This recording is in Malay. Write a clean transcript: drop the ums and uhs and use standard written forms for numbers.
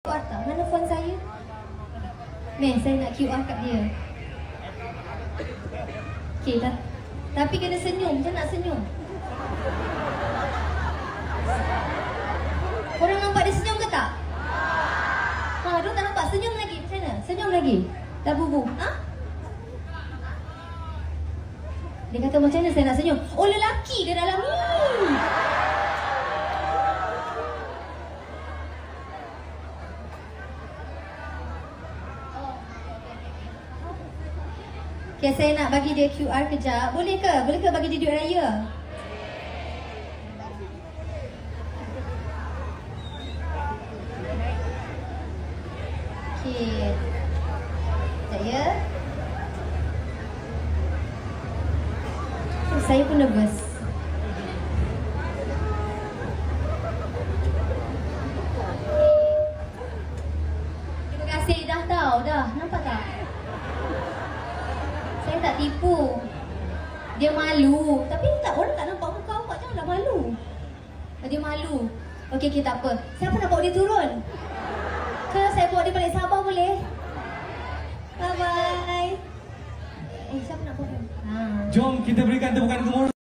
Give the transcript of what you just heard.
QR tak? Mana phone saya? Meh, saya nak QR kat dia. Okey, tapi kena senyum. Macam nak senyum? Korang nampak dia senyum ke tak? Diorang tak nampak. Senyum lagi. Macam mana? Senyum lagi. Dah bubu. Ha? Dia kata macam mana saya nak senyum? Oh, lelaki ke dalam ni? Okay, saya nak bagi dia QR kejap. Boleh ke? Boleh ke bagi dia duit raya? Okay. Sekejap ya. Saya pun nervous. Terima kasih. Dah tahu dah. Nampak tak? Saya tak tipu. Dia malu. Tapi tak, orang tak nampak muka awak, janganlah malu. Dia malu. Okey, tak apa. Siapa nak bawa dia turun? Kalau saya bawa dia balik Sabah boleh? Bye-bye. Siapa nak bawa? Jom kita berikan tepukan gemuruh.